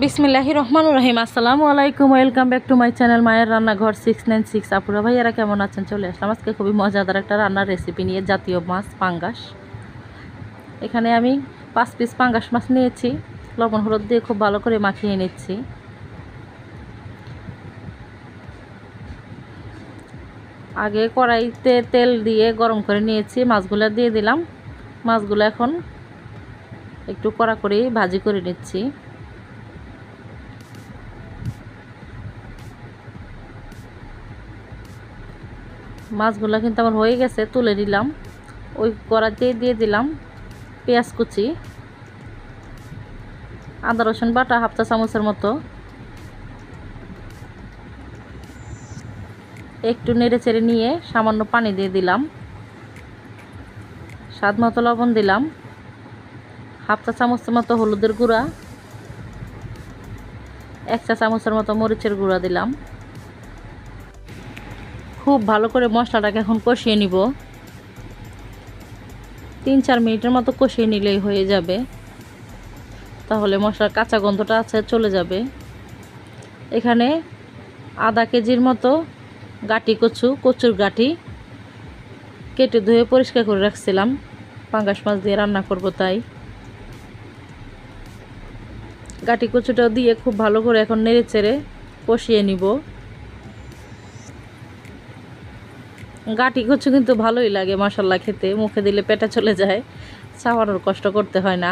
বিসমিল্লাহির রহমানির রহিম। আসসালামু আলাইকুম, welcome back to my channel মায়ের রান্নাঘর 696। আপুরা ভাইয়ারা কেমন আছেন? চলে আসলাম আজকে খুবই মজাদার একটা রান্নার রেসিপি নিয়ে। জাতীয় মাছ পাঙ্গাস। এখানে আমি 5 পিস পাঙ্গাস মাছ নিয়েছি, লবণ হলুদ দিয়ে খুব ভালো করে মাখিয়ে নিচ্ছি। আগে কড়াইতে তেল দিয়ে গরম করে নিয়েছি, মাছগুলো দিয়ে দিলাম। মাছগুলো এখন একটু কড়া করে ভাজি করে নিচ্ছি। মাছগুলো কিন্তু আমার হয়ে গেছে, তুলে নিলাম। ওই কড়াইতে দিয়ে দিলাম পেঁয়াজ কুচি, আদা রসুন বাটা হাফ চা চামচের মতো, একটু নেড়ে চেড়ে নিয়ে সামান্য পানি দিয়ে দিলাম। স্বাদ মতো লবণ দিলাম, হাফ চা চামচের মতো হলুদের গুঁড়া, 1 চা চামচের মতো মরিচের গুঁড়া দিলাম। খুব ভালো করে মশলাটাকে এখন কষিয়ে নিব। 3-4 মিনিটের মতো কষিয়ে নিলেই হয়ে যাবে, তাহলে মশলার কাঁচা গন্ধটা আছে চলে যাবে। এখানে আধা কেজির মতো গাটি কচুর গাটি কেটে ধুয়ে পরিষ্কার করে রাখছিলাম, পাঙ্গাস মাছ দিয়ে রান্না করব তাই। গাটি কচুটাও দিয়ে খুব ভালো করে এখন নেড়ে চেড়ে কষিয়ে নিব। গাটি কচু কিন্তু ভালোই লাগে মাশাআল্লাহ খেতে, মুখে দিলে পেটে চলে যায়, চাওয়ানোর কষ্ট করতে হয় না।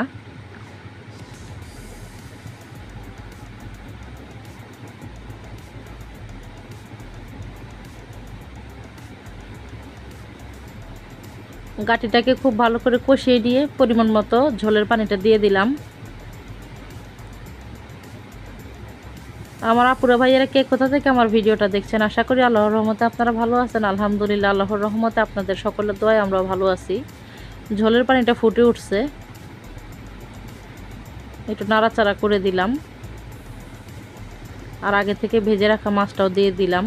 গাটিটাকে খুব ভালো করে কষিয়ে দিয়ে পরিমাণ মতো ঝোলের পানিটা দিয়ে দিলাম। আমার আপুরা ভাইয়েরা কে কোথা থেকে আমার ভিডিওটা দেখছেন, আশা করি আল্লাহর রহমতে আপনারা ভালো আছেন। আলহামদুলিল্লাহ, আল্লাহর রহমতে আপনাদের সকলের দোয়ায় আমরা ভালো আছি। ঝোলের পানিটা ফুটে উঠছে, একটু নাড়াচাড়া করে দিলাম। আর আগে থেকে ভেজে রাখা মাছটাও দিয়ে দিলাম।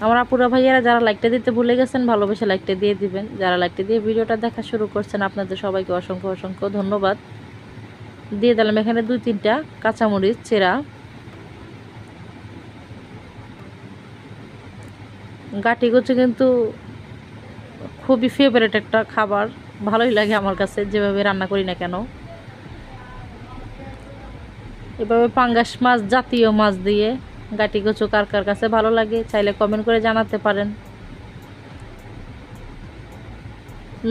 আমার আপুরা ভাইয়েরা যারা লাইকটা দিতে ভুলে গেছেন, ভালোবেসে লাইকটা দিয়ে দিবেন। যারা লাইকটা দিয়ে ভিডিওটা দেখা শুরু করছেন, আপনাদের সবাইকে অসংখ্য অসংখ্য ধন্যবাদ। দিয়ে দিলাম এখানে 2-3টা কাঁচামরিচ চেরা। গাটি কচু কিন্তু খুবই ফেভারিট একটা খাবার, ভালোই লাগে আমার কাছে যেভাবে রান্না করি না কেন। এভাবে পাঙ্গাস মাছ জাতীয় মাছ দিয়ে গাটি কচু কার কার কাছে ভালো লাগে চাইলে কমেন্ট করে জানাতে পারেন।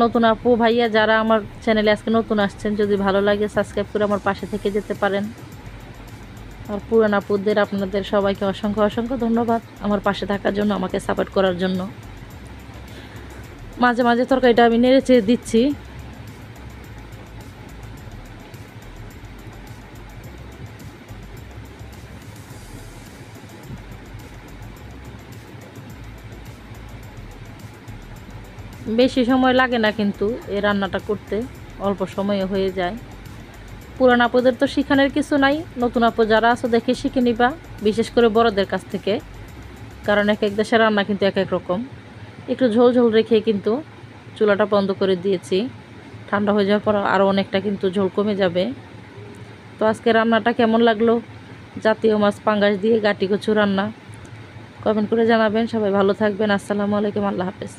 নতুন আপু ভাইয়া যারা আমার চ্যানেলে আজকে নতুন আসছেন, যদি ভালো লাগে সাবস্ক্রাইব করে আমার পাশে থেকে যেতে পারেন। আর পুরান আপুদের আপনাদের সবাইকে অসংখ্য অসংখ্য ধন্যবাদ আমার পাশে থাকার জন্য, আমাকে সাপোর্ট করার জন্য। মাঝে মাঝে তরকারিটা আমি নেড়ে চেড়ে দিচ্ছি। বেশি সময় লাগে না কিন্তু এই রান্নাটা করতে, অল্প সময়ে হয়ে যায়। পুরান আপুদের তো শিখানোর কিছু নাই, নতুন আপু যারা আছো দেখে শিখে নিবা, বিশেষ করে বড়দের কাছ থেকে, কারণ এক এক দেশের রান্না কিন্তু এক এক রকম। একটু ঝোল ঝোল রেখে কিন্তু চুলাটা বন্ধ করে দিয়েছি, ঠান্ডা হয়ে যাওয়ার পর আরও অনেকটা কিন্তু ঝোল কমে যাবে। তো আজকে রান্নাটা কেমন লাগলো, জাতীয় মাছ পাঙ্গাস দিয়ে গাটি কচু রান্না, কমেন্ট করে জানাবেন। সবাই ভালো থাকবেন। আসসালামু আলাইকুম, আল্লাহ হাফেজ।